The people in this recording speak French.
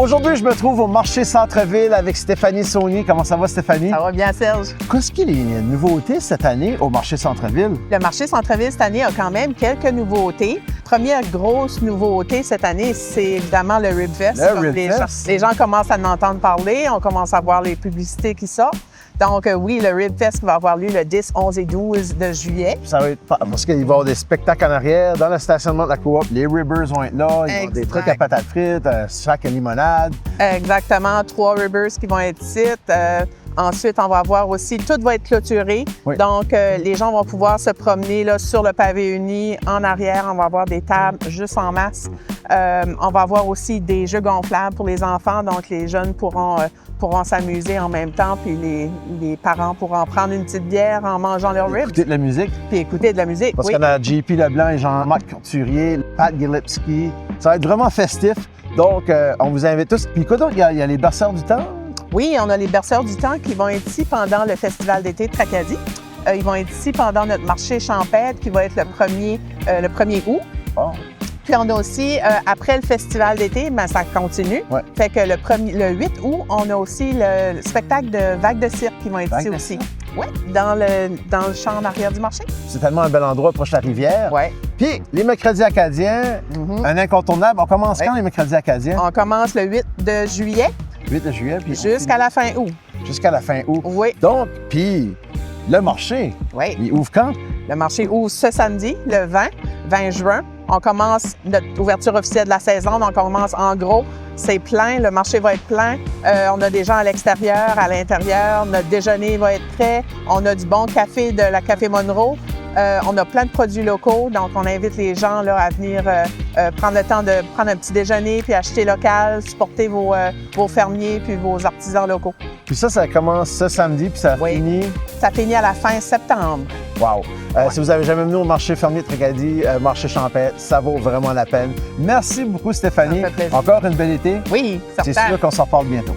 Aujourd'hui, je me trouve au marché Centre-Ville avec Stéphanie Saunier. Comment ça va, Stéphanie? Ça va bien, Serge. Qu'est-ce qu'il y a les nouveautés cette année au marché Centre-Ville? Le marché Centre-Ville cette année a quand même quelques nouveautés. Première grosse nouveauté cette année, c'est évidemment le Ribfest. Les gens commencent à en entendre parler, on commence à voir les publicités qui sortent. Donc oui, le Ribfest va avoir lieu le 10, 11 et 12 de juillet. Ça va être parce qu'il va y avoir des spectacles en arrière, dans le stationnement de la coop. Les Ribbers vont être là, il va y avoir des trucs à patates frites, un sac à limonade. Exactement, 3 Ribbers qui vont être ici. Ensuite, on va avoir aussi, tout va être clôturé. Oui. Donc, les gens vont pouvoir se promener là, sur le pavé uni. En arrière, on va avoir des tables juste en masse. On va avoir aussi des jeux gonflables pour les enfants. Donc, les jeunes pourront s'amuser en même temps. Puis les parents pourront prendre une petite bière en mangeant leur ribs. Écouter de la musique. Puis écouter de la musique, parce qu'on a JP Leblanc et Jean-Marc Couturier, Pat Gillespie. Ça va être vraiment festif. Donc, on vous invite tous. Puis quoi d'autre? Il y a les berceurs du temps. Oui, on a les berceurs du temps qui vont être ici pendant le festival d'été de Tracadie. Ils vont être ici pendant notre marché champêtre qui va être le 1er août. Oh. Puis on a aussi, après le festival d'été, bien, ça continue. Ouais. Fait que le 8 août, on a aussi le spectacle de vagues de cirque qui vont être ici aussi. Oui, dans le champ en arrière du marché. C'est tellement un bel endroit proche de la rivière. Oui. Puis les mercredis acadiens, un incontournable. On commence quand les mercredis acadiens? On commence le 8 de juillet. 8 de juillet, puis jusqu'à la fin août. Jusqu'à la fin août. Oui. Donc, puis le marché, il ouvre quand? Le marché ouvre ce samedi, le 20 juin. On commence notre ouverture officielle de la saison, donc on commence en gros. C'est plein, le marché va être plein. On a des gens à l'extérieur, à l'intérieur. Notre déjeuner va être prêt. On a du bon café de la Café Monroe. On a plein de produits locaux, donc on invite les gens là, à venir prendre le temps de prendre un petit déjeuner puis acheter local, supporter vos fermiers puis vos artisans locaux. Puis ça commence ce samedi puis ça finit? Ça finit à la fin septembre. Wow! Si vous n'avez jamais venu au marché fermier de Tracadie, marché champêtre, ça vaut vraiment la peine. Merci beaucoup, Stéphanie. Ça fait plaisir. Encore une belle été. Oui, certain. C'est sûr qu'on s'en reparle bientôt.